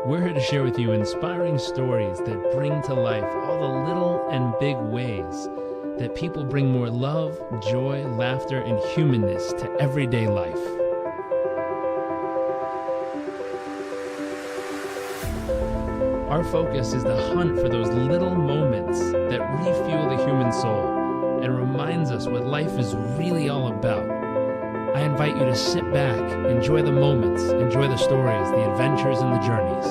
We're here to share with you inspiring stories that bring to life all the little and big ways that people bring more love, joy, laughter, and humanness to everyday life. Our focus is the hunt for those little moments that refuel the human soul and reminds us what life is really all about. I invite you to sit back, enjoy the moments, enjoy the stories, the adventures, and the journeys.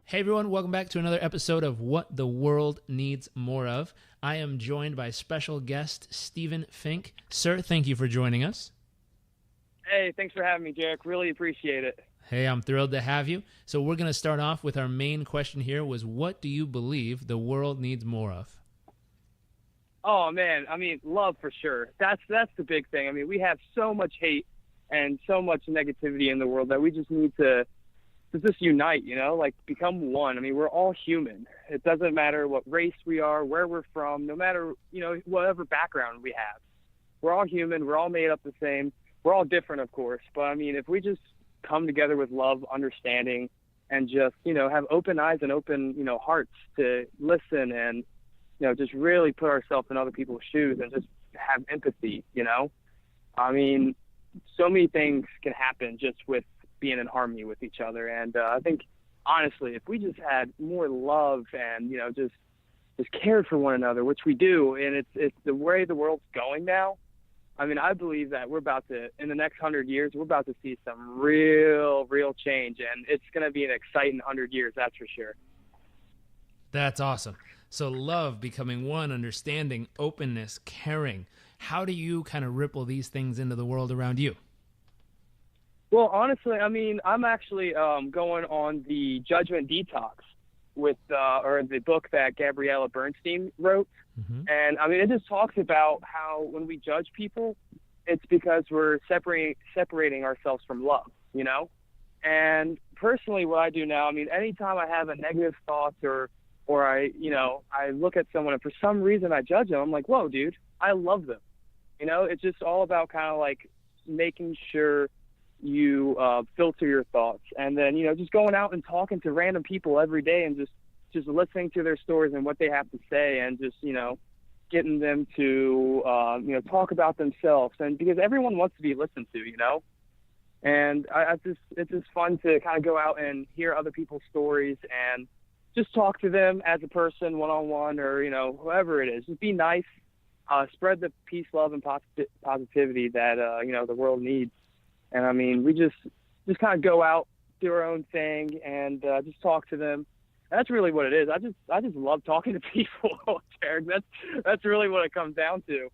Hey everyone, welcome back to another episode of What the World Needs More Of. I am joined by special guest Stephen Fink. Sir, thank you for joining us. Hey, thanks for having me, Jarek. Really appreciate it. Hey, I'm thrilled to have you. So we're going to start off with our main question here was, what do you believe the world needs more of? Oh, man. I mean, love for sure. That's the big thing. I mean, we have so much hate and so much negativity in the world that we just need to just unite, like become one. I mean, we're all human. It doesn't matter what race we are, where we're from, no matter, whatever background we have. We're all human. We're all made up the same. We're all different, of course. But, I mean, if we just come together with love, understanding, and just, have open eyes and open, hearts to listen and, just really put ourselves in other people's shoes and just have empathy, I mean, so many things can happen just with being in harmony with each other. And I think, honestly, if we just had more love and, just cared for one another, which we do, and it's the way the world's going now. I mean, I believe that we're about to, in the next 100 years, we're about to see some real change, and it's going to be an exciting 100 years, that's for sure. That's awesome. So love, becoming one, understanding, openness, caring. How do you kind of ripple these things into the world around you? Well, honestly, I mean, I'm actually going on the Judgment Detox with or the book that Gabriella Bernstein wrote. Mm-hmm. And, I mean, it just talks about how when we judge people, it's because we're separating ourselves from love, And personally, what I do now, I mean, anytime I have a negative thought or I look at someone and for some reason I judge them, I'm like, whoa, dude, I love them. It's just all about kind of like making sure you filter your thoughts, and then just going out and talking to random people every day and just listening to their stories and what they have to say, and just getting them to talk about themselves, and because everyone wants to be listened to, and it's just fun to kind of go out and hear other people's stories and just talk to them as a person one-on-one, or whoever it is. Just be nice, spread the peace, love, and positivity that the world needs. And I mean, we just kind of go out, do our own thing, and just talk to them. That's really what it is. I just love talking to people, Jared. That's really what it comes down to.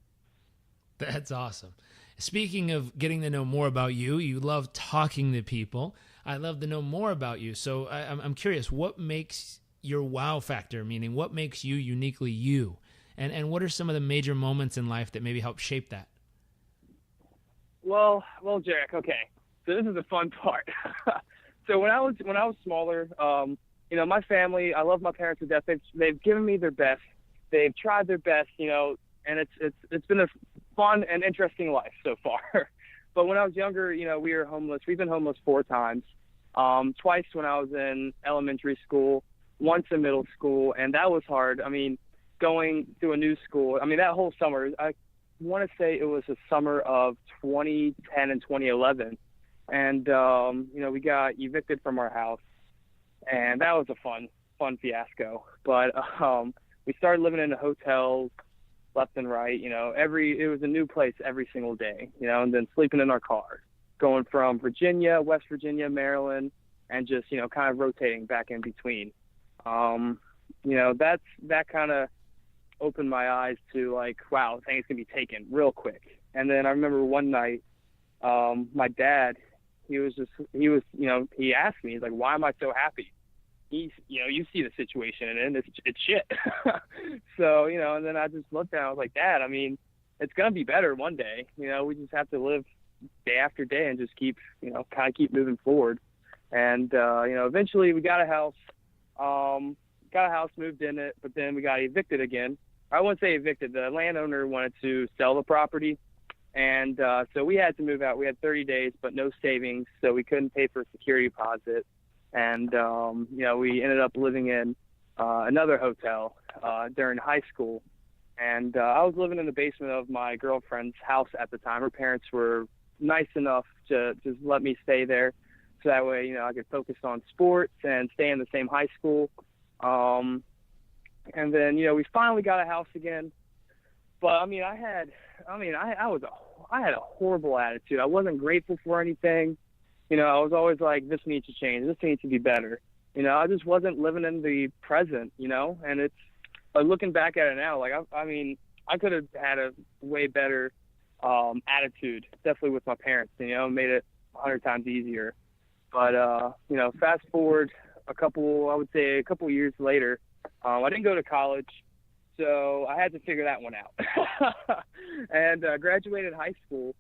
That's awesome. Speaking of getting to know more about you, you love talking to people. I love to know more about you. So I'm curious, what makes your wow factor? Meaning, what makes you uniquely you? And what are some of the major moments in life that maybe help shape that? Well, Jarek, okay. So this is the fun part. So when I was smaller, my family, I love my parents to death. They've given me their best. They've tried their best, and it's been a fun and interesting life so far. But when I was younger, we were homeless. We've been homeless 4 times. Twice when I was in elementary school, once in middle school, and that was hard. I mean, going to a new school, I mean, that whole summer, I want to say it was the summer of 2010 and 2011. And, we got evicted from our house, and that was a fun fiasco. But we started living in hotels left and right, it was a new place every single day, and then sleeping in our car, going from Virginia, West Virginia, Maryland, and just, kind of rotating back in between. That kind of opened my eyes to like, wow, things can be taken real quick. And then I remember one night, my dad, he asked me, he's like, why am I so happy? you see the situation and it's shit. So, and then I just looked at it, I was like, Dad, I mean, it's going to be better one day. We just have to live day after day and just keep, kind of keep moving forward. And, eventually we got a house, moved in it, but then we got evicted again. I wouldn't say evicted. The landowner wanted to sell the property. And so we had to move out. We had 30 days, but no savings. So we couldn't pay for a security deposit. And, we ended up living in another hotel during high school. And I was living in the basement of my girlfriend's house at the time. Her parents were nice enough to just let me stay there. So that way, I could focus on sports and stay in the same high school. And then, we finally got a house again. But I had a horrible attitude. I wasn't grateful for anything. I was always like, this needs to change. This needs to be better. I just wasn't living in the present, and it's looking back at it now, like, I could have had a way better attitude, definitely with my parents, made it 100 times easier. But, fast forward a couple years later, I didn't go to college, so I had to figure that one out. And graduated high school,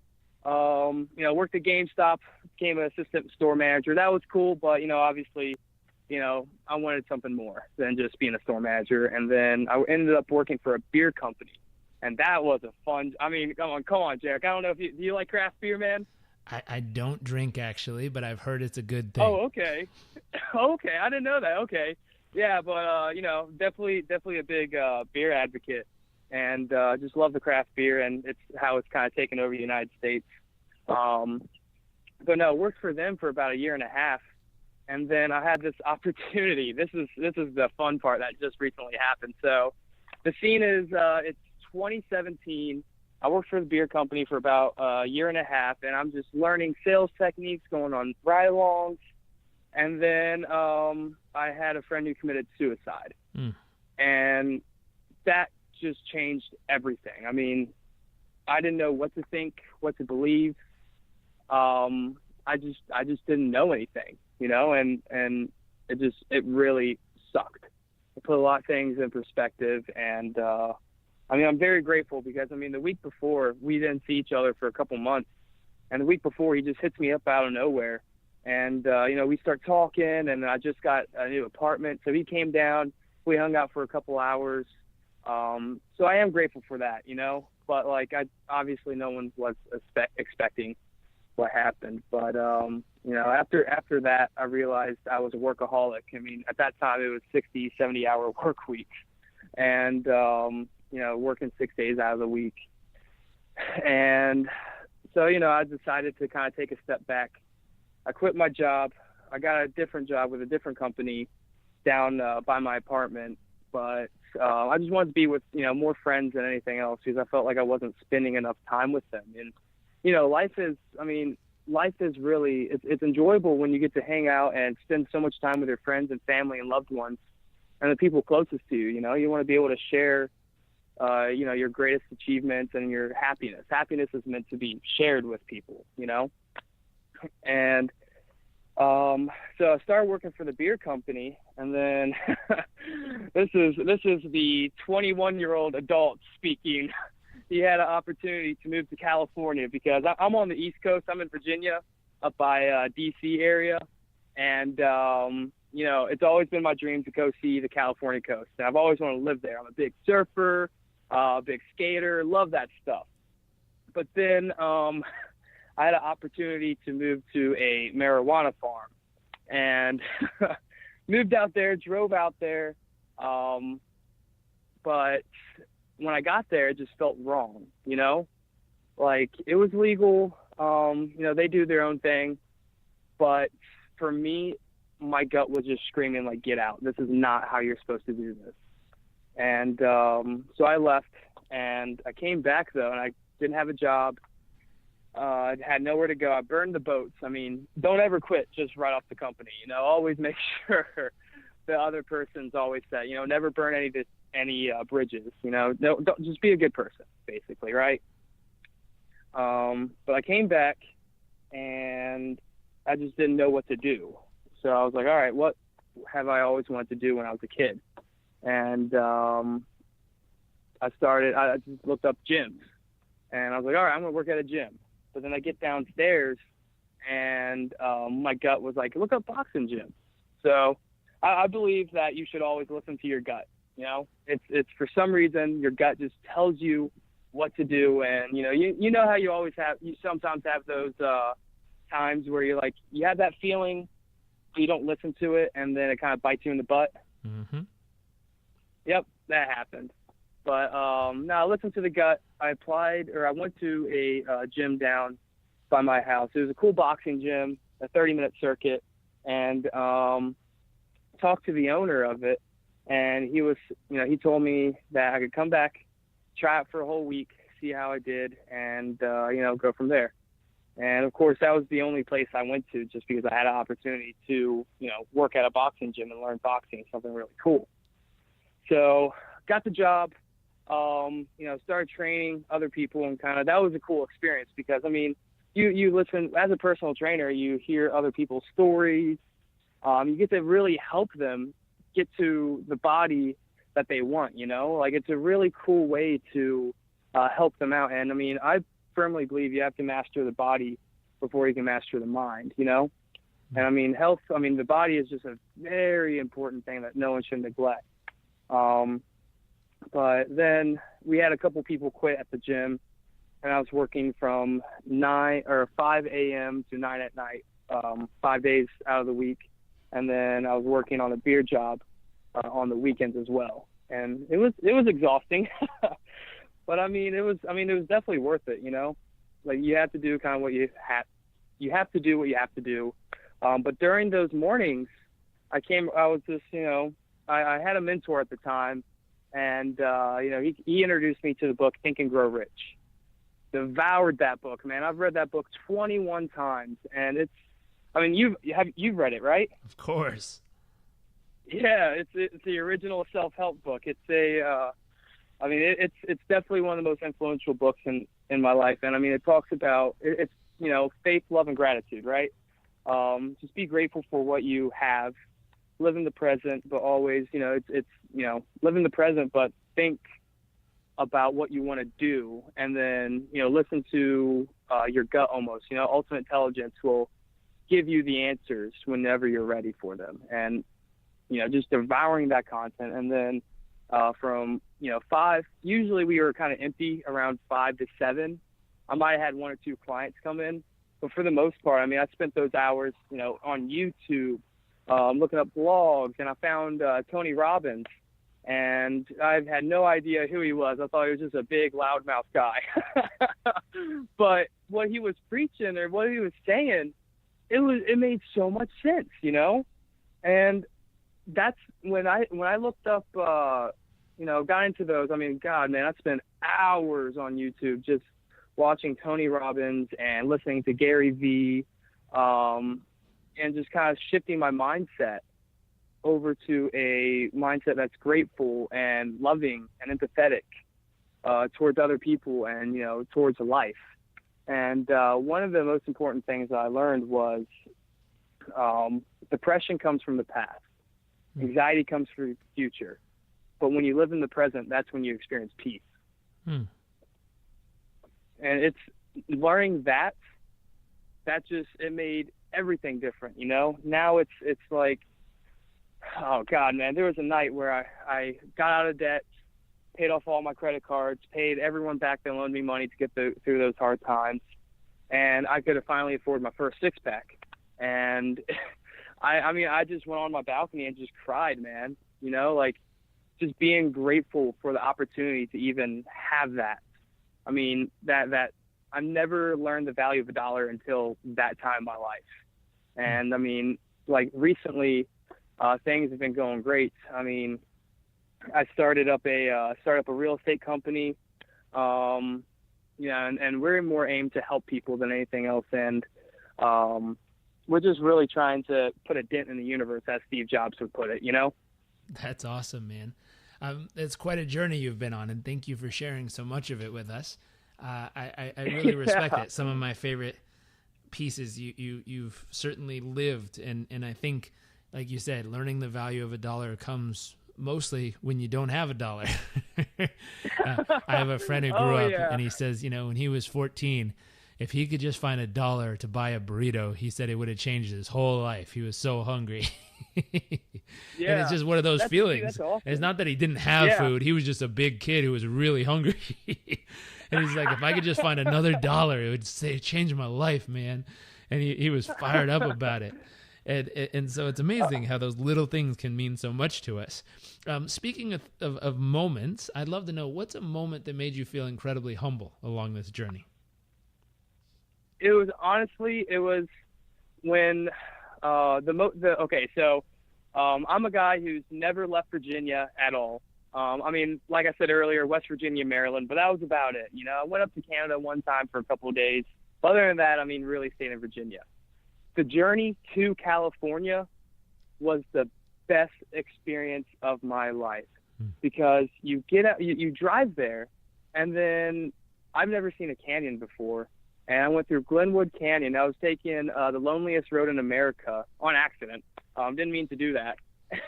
worked at GameStop, became an assistant store manager. That was cool, but, obviously, I wanted something more than just being a store manager. And then I ended up working for a beer company. And that was a fun, come on, Jack. I don't know if do you like craft beer, man? I don't drink, actually, but I've heard it's a good thing. Oh, okay. Okay, I didn't know that. Okay. Yeah, but, definitely a big beer advocate. And just love the craft beer, and it's how it's kind of taken over the United States. But no, worked for them for about a year and a half. And then I had this opportunity. This is the fun part that just recently happened. So the scene is, it's 2017. I worked for the beer company for about a year and a half, and I'm just learning sales techniques, going on ride-alongs. And then I had a friend who committed suicide. And that just changed everything. I didn't know what to think, what to believe. I just didn't know anything, and it really sucked. It put a lot of things in perspective, and I'm very grateful because the week before we didn't see each other for a couple months, and the week before he just hits me up out of nowhere, and we start talking, and I just got a new apartment, so he came down, we hung out for a couple hours, so I am grateful for that, but obviously no one was expecting what happened, but after that I realized I was a workaholic. At that time it was 60, 70-hour work weeks, and working 6 days out of the week. And so I decided to kind of take a step back. I quit my job. I got a different job with a different company down by my apartment, but I just wanted to be with more friends than anything else, because I felt like I wasn't spending enough time with them. And life is really, it's enjoyable when you get to hang out and spend so much time with your friends and family and loved ones and the people closest to you. You want to be able to share, your greatest achievements and your happiness. Happiness is meant to be shared with people, And so I started working for the beer company, and then this is the 21-year-old adult speaking. He had an opportunity to move to California because I'm on the East Coast. I'm in Virginia, up by D.C. area. And, it's always been my dream to go see the California coast. And I've always wanted to live there. I'm a big surfer, big skater, love that stuff. But then I had an opportunity to move to a marijuana farm. And moved out there, drove out there. But when I got there, it just felt wrong, it was legal. They do their own thing, but for me, my gut was just screaming get out. This is not how you're supposed to do this. And, so I left, and I came back though, and I didn't have a job. I had nowhere to go. I burned the boats. Don't ever quit just right off the company, always make sure the other person's always said, never burn any bridges, no, don't, just be a good person, basically, right? But I came back, and I just didn't know what to do. So I was like, all right, what have I always wanted to do when I was a kid? And I just looked up gyms, and I was like, all right, I'm going to work at a gym. But then I get downstairs, and my gut was like, look up boxing gym. So I believe that you should always listen to your gut. It's for some reason your gut just tells you what to do. And, you know how you sometimes have those times where you're like, you have that feeling, but you don't listen to it, and then it kind of bites you in the butt. Mm-hmm. Yep, that happened. But no, I listened to the gut. I went to a gym down by my house. It was a cool boxing gym, a 30-minute circuit, and talked to the owner of it. And he told me that I could come back, try it for a whole week, see how I did, and, go from there. And of course, that was the only place I went to just because I had an opportunity to, work at a boxing gym and learn boxing, something really cool. So got the job, started training other people, and that was a cool experience because, you listen, as a personal trainer, you hear other people's stories. You get to really help them get to the body that they want, it's a really cool way to help them out. And I firmly believe you have to master the body before you can master the mind, and health, the body is just a very important thing that no one should neglect. But then we had a couple people quit at the gym, and I was working from 5 a.m. to 9 at night, 5 days out of the week. And then I was working on a beer job on the weekends as well. And it was exhausting, but it was definitely worth it. Like you have to do kind of what you have to do what you have to do. But during those mornings, I had a mentor at the time, and he introduced me to the book Think and Grow Rich. Devoured that book, man. I've read that book 21 times, and you've read it, right? Of course. Yeah, it's the original self-help book. It's it's definitely one of the most influential books in my life. And it talks about it's faith, love, and gratitude, right? Just be grateful for what you have, live in the present, but always live in the present, but think about what you want to do, and then listen to your gut almost. Ultimate intelligence will give you the answers whenever you're ready for them. And just devouring that content. And then from 5, usually we were kind of empty around 5 to 7. I might have had 1 or 2 clients come in, but for the most part, I spent those hours on YouTube looking up blogs, and I found Tony Robbins. And I had no idea who he was. I thought he was just a big loudmouth guy. But what he was preaching or what he was saying, it made so much sense, And that's when I looked up, got into those. God, man, I spent hours on YouTube just watching Tony Robbins and listening to Gary Vee, and just kind of shifting my mindset over to a mindset that's grateful and loving and empathetic towards other people and, towards life. And one of the most important things that I learned was depression comes from the past. Anxiety comes from the future. But when you live in the present, that's when you experience peace. And it's learning that it made everything different, Now it's like, oh God, man, there was a night where I got out of debt, paid off all my credit cards, paid everyone back that loaned me money to get through those hard times. And I could have finally afforded my first 6-pack. And I just went on my balcony and just cried, man, just being grateful for the opportunity to even have that. That I never learned the value of $1 until that time in my life. And recently, things have been going great. I started up a real estate company, and we're more aimed to help people than anything else. And we're just really trying to put a dent in the universe, as Steve Jobs would put it. That's awesome, man. It's quite a journey you've been on, and thank you for sharing so much of it with us. I really respect it. Some of my favorite pieces you've certainly lived, and I think like you said, learning the value of a dollar comes mostly when you don't have a dollar. I have a friend who grew up, and he says, when he was 14, if he could just find a dollar to buy a burrito, he said it would have changed his whole life. He was so hungry. And it's just one of those feelings. That's awesome. It's not that he didn't have food. He was just a big kid who was really hungry. And he's like, if I could just find another dollar, it would change my life, man. And he was fired up about it. And so it's amazing how those little things can mean so much to us. Speaking of moments, I'd love to know, what's a moment that made you feel incredibly humble along this journey? It was when I'm a guy who's never left Virginia at all. I mean, like I said earlier, West Virginia, Maryland, but that was about it. I went up to Canada one time for a couple of days. Other than that, I mean, really stayed in Virginia. The journey to California was the best experience of my life, because you get out, you drive there, and then I've never seen a canyon before. And I went through Glenwood Canyon. I was taking the loneliest road in America on accident. Didn't mean to do that.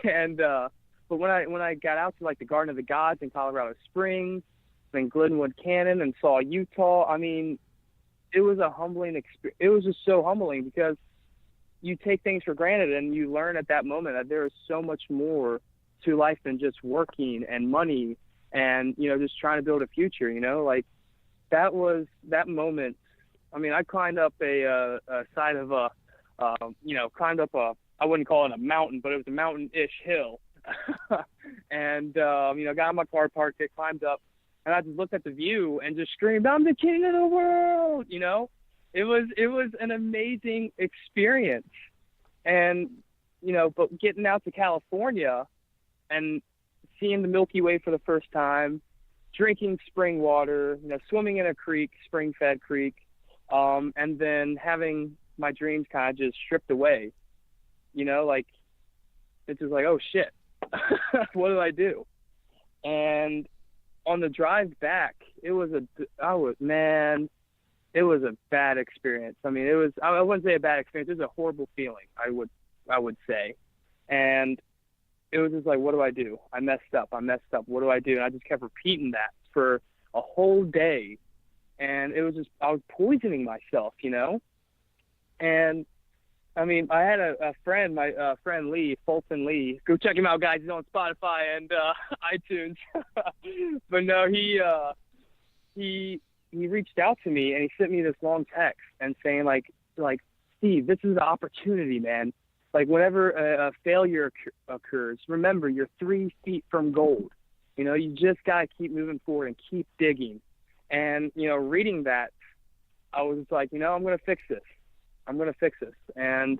And but when I got out to like the Garden of the Gods in Colorado Springs, then Glenwood Canyon, and saw Utah, I mean, it was a humbling experience. It was just so humbling, because you take things for granted, and you learn at that moment that there is so much more to life than just working and money and, just trying to build a future, like that moment. I mean, I climbed up a side of I wouldn't call it a mountain, but it was a mountain-ish hill. And, got in my car, parked it, climbed up, and I just looked at the view and just screamed, "I'm the king of the world!" It was an amazing experience. And, but getting out to California and seeing the Milky Way for the first time, drinking spring water, swimming in a creek, spring-fed creek, and then having my dreams kind of just stripped away, like, it's just like, oh shit, what did I do? And on the drive back, it was a bad experience. I mean, I wouldn't say a bad experience. It was a horrible feeling, I would say. And it was just like, what do I do? I messed up. What do I do? And I just kept repeating that for a whole day. And it was just, I was poisoning myself, And I mean, I had a friend, my friend Lee, Fulton Lee. Go check him out, guys. He's on Spotify and iTunes. But no, he reached out to me, and he sent me this long text and saying like, Steve, this is the opportunity, man. Like, whenever a failure occurs, remember, you're 3 feet from gold. You just got to keep moving forward and keep digging. And, reading that, I was like, I'm going to fix this. And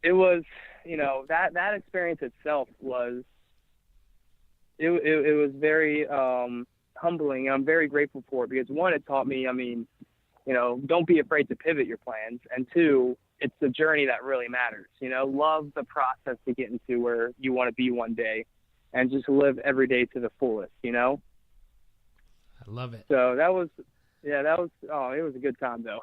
it was, that experience itself was, it was very humbling. I'm very grateful for it, because one, it taught me, I mean, don't be afraid to pivot your plans. And two, it's the journey that really matters. Love the process to get into where you want to be one day, and just live every day to the fullest, I love it. So it was a good time though.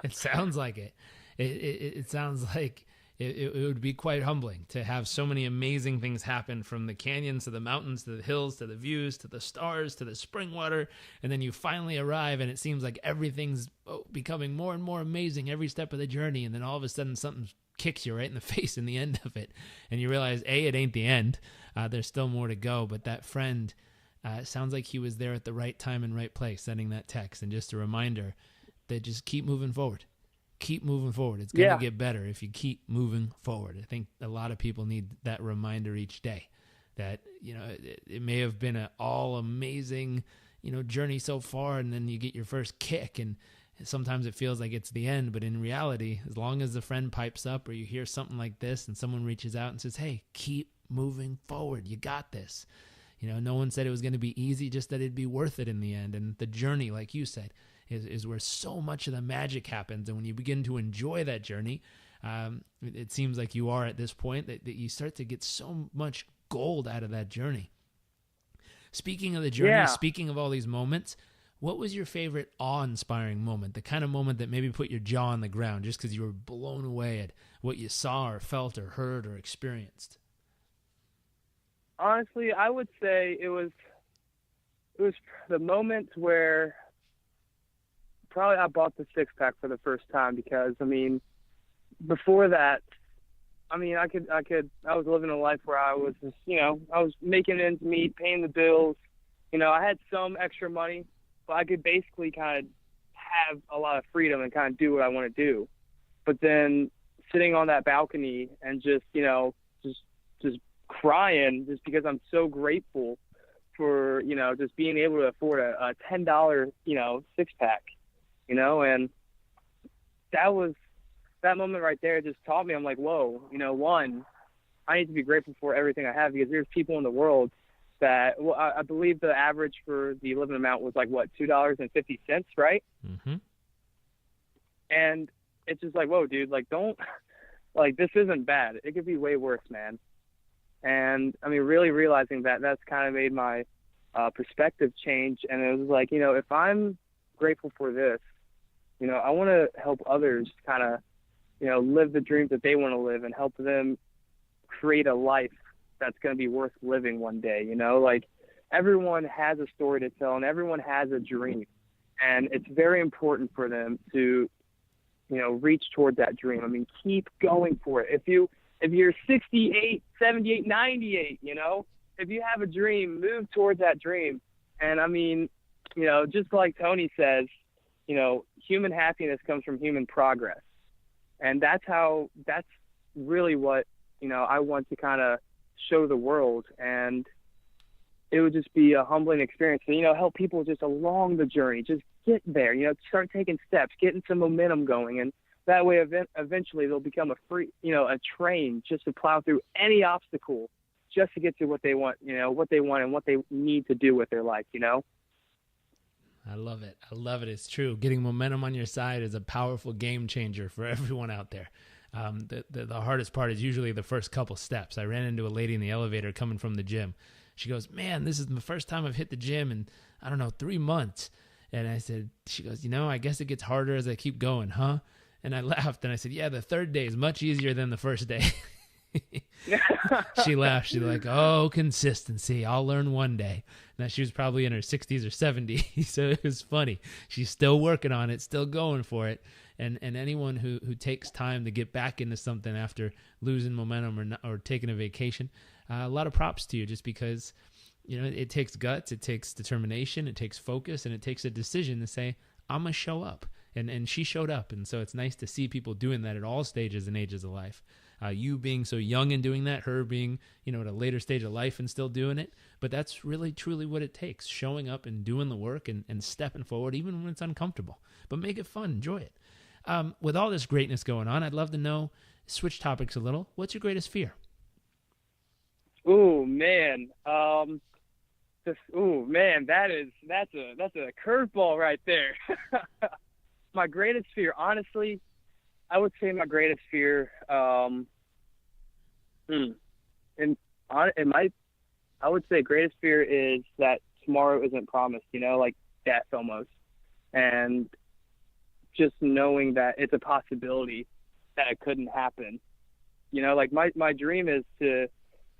It sounds like it. It sounds like it would be quite humbling to have so many amazing things happen, from the canyons to the mountains to the hills to the views to the stars to the spring water, and then you finally arrive and it seems like everything's becoming more and more amazing every step of the journey, and then all of a sudden something kicks you right in the face in the end of it, and you realize, it ain't the end. There's still more to go. But that friend, it sounds like he was there at the right time and right place, sending that text, and just a reminder that just keep moving forward. Keep moving forward. It's going to get better if you keep moving forward. I think a lot of people need that reminder each day that, it may have been an all amazing, journey so far, and then you get your first kick, and sometimes it feels like it's the end. But in reality, as long as a friend pipes up, or you hear something like this and someone reaches out and says, hey, keep moving forward. You got this. No one said it was going to be easy, just that it'd be worth it in the end. And the journey, like you said, is where so much of the magic happens. And when you begin to enjoy that journey, it seems like you are at this point, that you start to get so much gold out of that journey. Speaking of the journey, speaking of all these moments, What was your favorite awe-inspiring moment, the kind of moment that maybe put your jaw on the ground just because you were blown away at what you saw or felt or heard or experienced? Honestly, I would say it was the moment where probably I bought the six-pack for the first time, because, I mean, before that, I mean, I was living a life where I was just, I was making ends meet, paying the bills. I had some extra money, but I could basically kind of have a lot of freedom and kind of do what I want to do. But then sitting on that balcony and just crying just because I'm so grateful for, just being able to afford a $10, six-pack, and that moment right there just taught me, I'm like, whoa, one, I need to be grateful for everything I have, because there's people in the world that, well, I believe the average for the living amount was like, what, $2.50, right? Mm-hmm. And it's just like, whoa, dude, like, don't, like, this isn't bad. It could be way worse, man. And I mean, really realizing that, that's kind of made my perspective change. And it was like, if I'm grateful for this, I want to help others kind of, live the dreams that they want to live, and help them create a life that's going to be worth living one day. Like, everyone has a story to tell, and everyone has a dream, and it's very important for them to, reach toward that dream. I mean, keep going for it. If you're 68, 78, 98, if you have a dream, move towards that dream. And I mean, just like Tony says, human happiness comes from human progress. And that's really what, I want to kind of show the world. And it would just be a humbling experience to, help people just along the journey, just get there, start taking steps, getting some momentum going. And that way, eventually they'll become a train just to plow through any obstacle just to get to what they want, and what they need to do with their life, I love it. I love it. It's true. Getting momentum on your side is a powerful game changer for everyone out there. The hardest part is usually the first couple steps. I ran into a lady in the elevator coming from the gym. She goes, man, this is the first time I've hit the gym in, 3 months. And I said, she goes, I guess it gets harder as I keep going, huh? And I laughed and I said, yeah, the third day is much easier than the first day. She laughed. She's like, oh, consistency. I'll learn one day. Now, she was probably in her 60s or 70s, so it was funny. She's still working on it, still going for it. And anyone who takes time to get back into something after losing momentum or taking a vacation, a lot of props to you, just because it takes guts, it takes determination, it takes focus, and it takes a decision to say, I'm going to show up. And she showed up. And so it's nice to see people doing that at all stages and ages of life. You being so young and doing that, her being, at a later stage of life and still doing it. But that's really, truly what it takes, showing up and doing the work and stepping forward, even when it's uncomfortable. But make it fun. Enjoy it. With all this greatness going on, I'd love to know, switch topics a little. What's your greatest fear? Oh, man. That's a curveball right there. My greatest fear, honestly, I would say my greatest fear, I would say greatest fear is that tomorrow isn't promised, like death almost. And just knowing that it's a possibility that it couldn't happen. Like my dream is to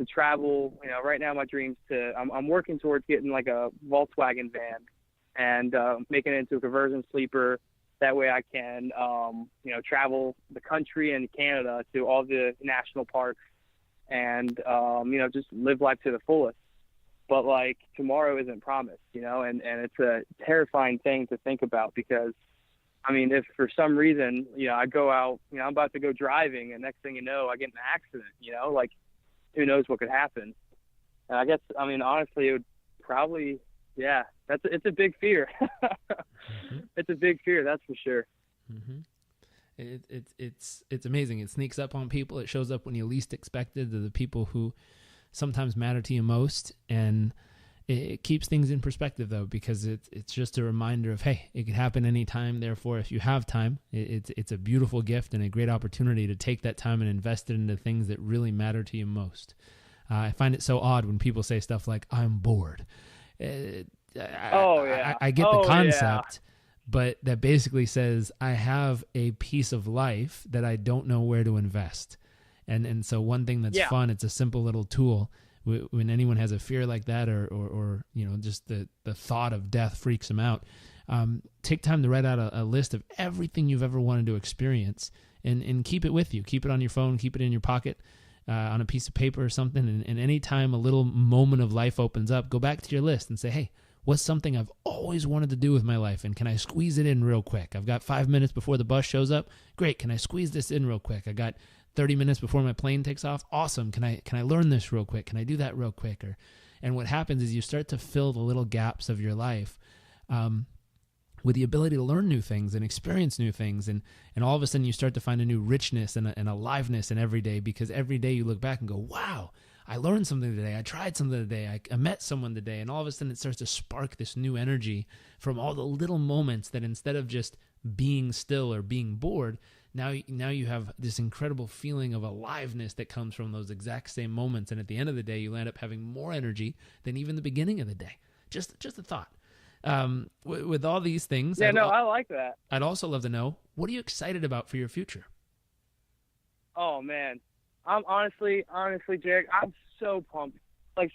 travel, right now my dream's I'm working towards getting like a Volkswagen van and making it into a conversion sleeper. That way I can, travel the country and Canada to all the national parks and, just live life to the fullest. But like tomorrow isn't promised, and it's a terrifying thing to think about, because I mean, if for some reason, I go out, I'm about to go driving and next thing you know, I get in an accident, like who knows what could happen. And I guess, I mean, honestly, it would probably, yeah, it's a big fear. Mm-hmm. It's a big fear, that's for sure. Mm-hmm. It's amazing. It sneaks up on people. It shows up when you least expect it, to the people who sometimes matter to you most. And it keeps things in perspective, though, because it's just a reminder of, hey, it can happen anytime. Therefore, if you have time, it's a beautiful gift and a great opportunity to take that time and invest it into things that really matter to you most. I find it so odd when people say stuff like, I'm bored. I get the concept, but that basically says I have a piece of life that I don't know where to invest. And so one thing that's fun, it's a simple little tool. When anyone has a fear like that, or just the thought of death freaks them out, take time to write out a list of everything you've ever wanted to experience, and keep it with you. Keep it on your phone, keep it in your pocket, on a piece of paper or something. And anytime a little moment of life opens up, go back to your list and say, hey, what's something I've always wanted to do with my life, and can I squeeze it in real quick? I've got 5 minutes before the bus shows up. Great. Can I squeeze this in real quick? I got 30 minutes before my plane takes off. Awesome. Can I learn this real quick? Can I do that real quick? And what happens is you start to fill the little gaps of your life with the ability to learn new things and experience new things. And all of a sudden you start to find a new richness and aliveness in every day, because every day you look back and go, wow, I learned something today. I tried something today. I met someone today. And all of a sudden it starts to spark this new energy from all the little moments that, instead of just being still or being bored, now you have this incredible feeling of aliveness that comes from those exact same moments. And at the end of the day, you end up having more energy than even the beginning of the day. Just a thought. With all these things. I like that. I'd also love to know, what are you excited about for your future? Oh man, I'm honestly, Jake, I'm so pumped.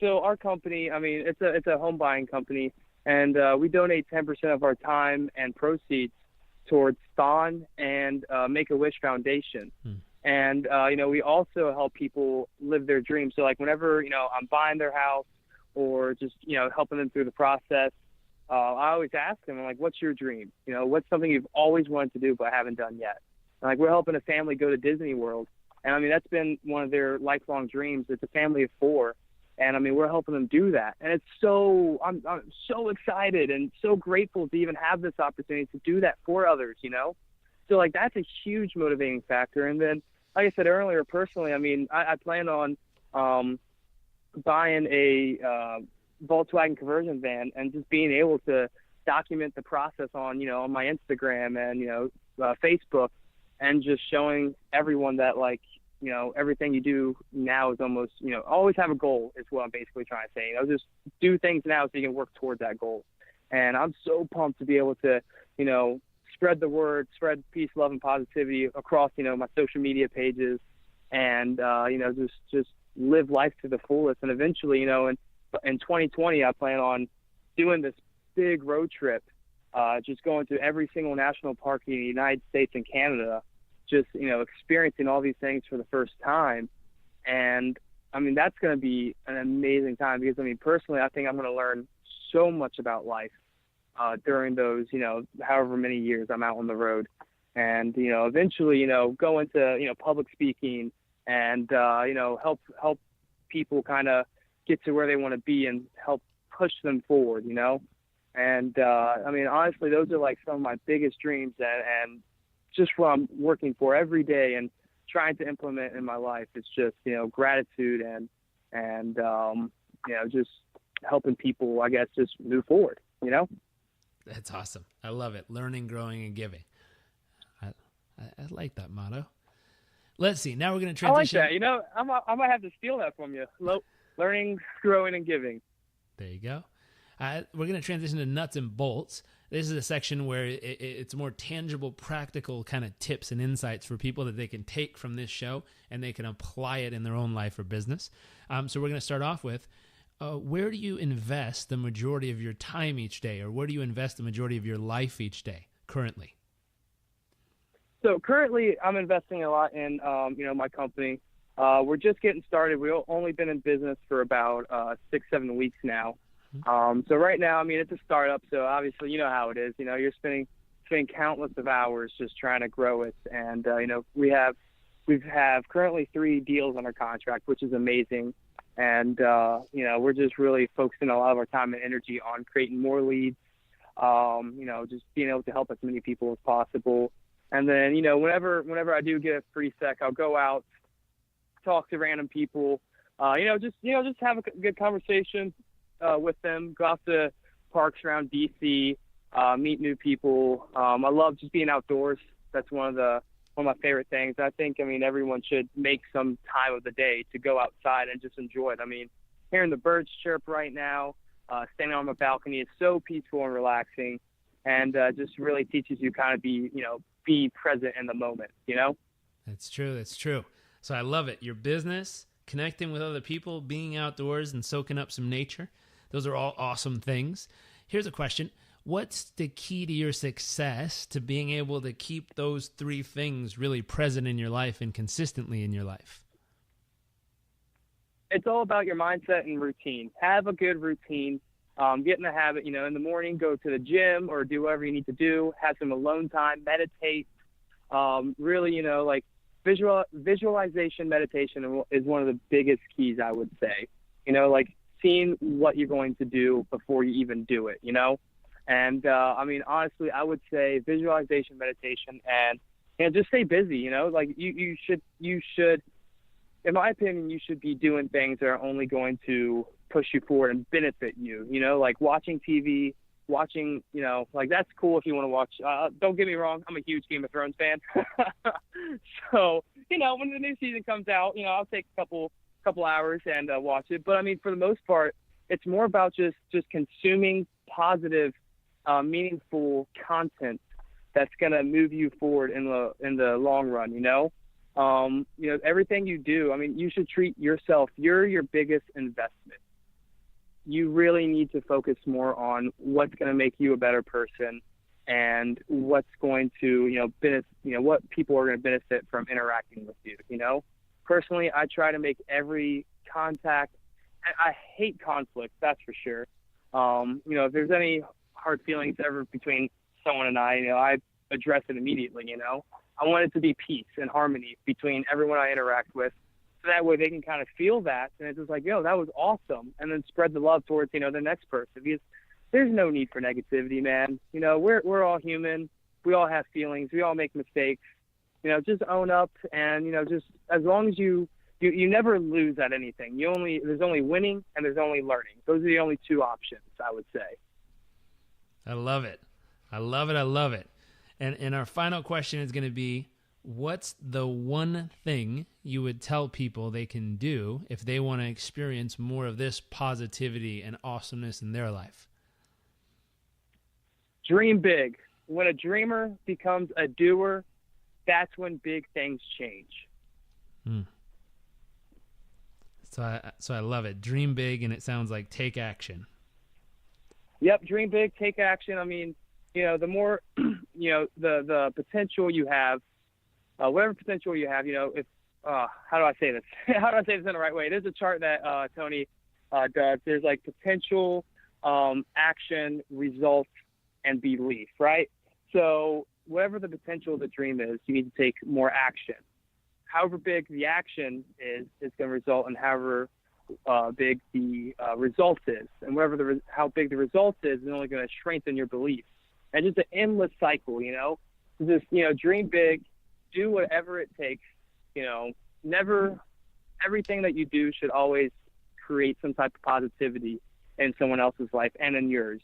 So our company, it's a home buying company, and we donate 10% of our time and proceeds towards Spawn and Make-A-Wish Foundation. And, we also help people live their dreams. So whenever, I'm buying their house or just, helping them through the process, I always ask them, what's your dream? What's something you've always wanted to do but haven't done yet? And, we're helping a family go to Disney World. And that's been one of their lifelong dreams. It's a family of 4. And we're helping them do that. And I'm so excited and so grateful to even have this opportunity to do that for others, So that's a huge motivating factor. And then, like I said earlier, personally, I plan on buying a Volkswagen conversion van and just being able to document the process on my Instagram and, Facebook, and just showing everyone that everything you do now is almost, always have a goal is what I'm basically trying to say. Just do things now so you can work towards that goal. And I'm so pumped to be able to, spread the word, spread peace, love, and positivity across, my social media pages, and, just live life to the fullest. And eventually, in 2020, I plan on doing this big road trip, just going to every single national park in the United States and Canada, just, experiencing all these things for the first time. And that's going to be an amazing time, because personally, I think I'm going to learn so much about life during those, however many years I'm out on the road. And, eventually, go into, public speaking and, help people kind of get to where they want to be and help push them forward, And, honestly, those are some of my biggest dreams, and just what I'm working for every day and trying to implement in my life. It's just, gratitude and just helping people, I guess, just move forward, That's awesome. I love it. Learning, growing, and giving. I like that motto. Let's see. Now we're going to transition. I like that. I might have to steal that from you. Learning, growing, and giving. There you go. We're going to transition to nuts and bolts. This is a section where it's more tangible, practical kind of tips and insights for people that they can take from this show and they can apply it in their own life or business. So we're going to start off with, where do you invest the majority of your time each day, or where do you invest the majority of your life each day currently? So currently I'm investing a lot in, my company. We're just getting started. We've only been in business for about 6-7 weeks now. So right now, it's a startup, so obviously you know how it is. You're spending countless of hours just trying to grow it. And, we have currently 3 deals under contract, which is amazing. And, we're just really focusing a lot of our time and energy on creating more leads, just being able to help as many people as possible. And then, whenever I do get a free sec, I'll go out, talk to random people, just have a good conversation with them, go out to parks around DC, meet new people. I love just being outdoors. That's one of my favorite things. I think, everyone should make some time of the day to go outside and just enjoy it. Hearing the birds chirp right now, standing on a balcony is so peaceful and relaxing, and just really teaches you kind of be present in the moment, you know? That's true. That's true. So I love it. Your business, connecting with other people, being outdoors and soaking up some nature. Those are all awesome things. Here's a question. What's the key to your success to being able to keep those three things really present in your life and consistently in your life? It's all about your mindset and routine. Have a good routine. Get in the habit, in the morning, go to the gym or do whatever you need to do. Have some alone time, meditate. Really, like visualization meditation is one of the biggest keys, I would say. Like seeing what you're going to do before you even do it, And, honestly, I would say visualization, meditation, and just stay busy, like you should, in my opinion, you should be doing things that are only going to push you forward and benefit you, like watching TV, like that's cool if you want to watch. Don't get me wrong. I'm a huge Game of Thrones fan. So, when the new season comes out, I'll take a couple hours and watch it. But for the most part, it's more about just consuming positive, meaningful content that's going to move you forward in the long run, everything you do, you should treat yourself. You're your biggest investment. You really need to focus more on what's going to make you a better person and what's going to, benefit, what people are going to benefit from interacting with you, Personally, I try to make every contact. I hate conflict, that's for sure. If there's any hard feelings ever between someone and I address it immediately, I want it to be peace and harmony between everyone I interact with. So that way they can kind of feel that. And it's just like, that was awesome. And then spread the love towards, the next person. Because there's no need for negativity, man. We're all human. We all have feelings. We all make mistakes. Just own up and, just as long as you never lose at anything. There's only winning and there's only learning. Those are the only two options, I would say. I love it. I love it. I love it. And our final question is going to be, what's the one thing you would tell people they can do if they want to experience more of this positivity and awesomeness in their life? Dream big. When a dreamer becomes a doer, that's when big things change. So I love it. Dream big, and it sounds like take action. Yep, dream big, take action. The more, the potential you have, whatever potential you have, if, how do I say this? How do I say this in the right way? There's a chart that Tony does. There's like potential, action, results, and belief, right? So whatever the potential of the dream is, you need to take more action. However big the action is, it's going to result in however big the result is. And how big the result is only going to strengthen your belief. And just an endless cycle, Just, dream big, do whatever it takes, never, everything that you do should always create some type of positivity in someone else's life and in yours,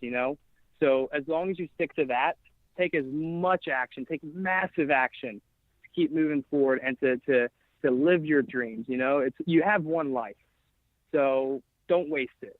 So as long as you stick to that, take as much action, take massive action to keep moving forward and to live your dreams, you have one life. So don't waste it.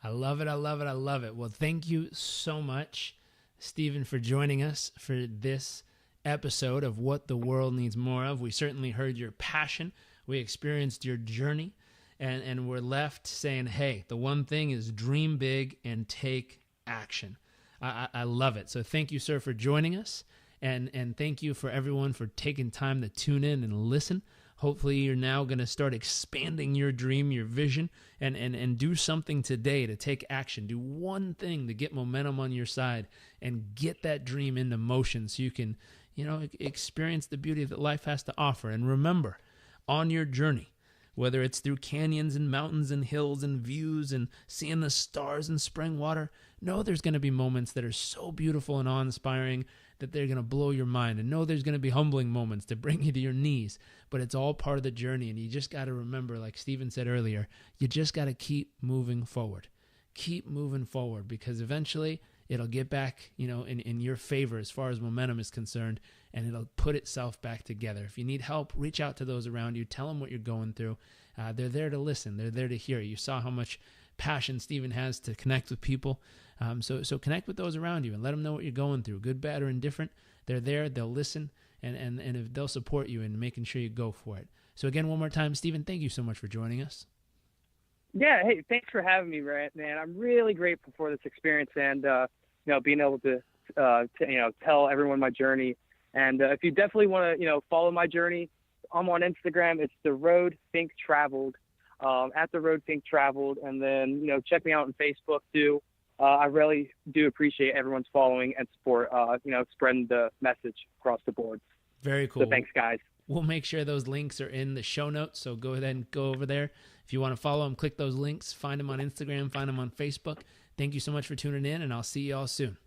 I love it. I love it. I love it. Well, thank you so much, Stephen, for joining us for this episode of What the World Needs More of. We certainly heard your passion. We experienced your journey, and we're left saying, hey, the one thing is dream big and take action. I love it. So thank you, sir, for joining us, and thank you for everyone for taking time to tune in and listen. Hopefully you're now going to start expanding your dream, your vision, and do something today to take action. Do one thing to get momentum on your side and get that dream into motion so you can, experience the beauty that life has to offer. And remember, on your journey, whether it's through canyons and mountains and hills and views and seeing the stars and spring water, know there's going to be moments that are so beautiful and awe-inspiring that they're going to blow your mind. And know there's going to be humbling moments to bring you to your knees. But it's all part of the journey. And you just got to remember, like Stephen said earlier, you just got to keep moving forward. Keep moving forward, because eventually it'll get back, in your favor as far as momentum is concerned, and it'll put itself back together. If you need help, reach out to those around you. Tell them what you're going through. They're there to listen. They're there to hear. You saw how much passion Stephen has to connect with people. So connect with those around you and let them know what you're going through, good, bad, or indifferent. They're there. They'll listen, and if they'll support you in making sure you go for it. So again, one more time, Stephen, thank you so much for joining us. Yeah, hey, thanks for having me, man. I'm really grateful for this experience and being able to tell everyone my journey. And if you definitely want to follow my journey, I'm on Instagram. It's The Road Fink Traveled, at The Road Fink Traveled, and then check me out on Facebook too. I really do appreciate everyone's following and support. Spreading the message across the board. Very cool. So thanks, guys. We'll make sure those links are in the show notes, so go ahead and go over there. If you want to follow them, click those links, find them on Instagram, find them on Facebook. Thank you so much for tuning in, and I'll see you all soon.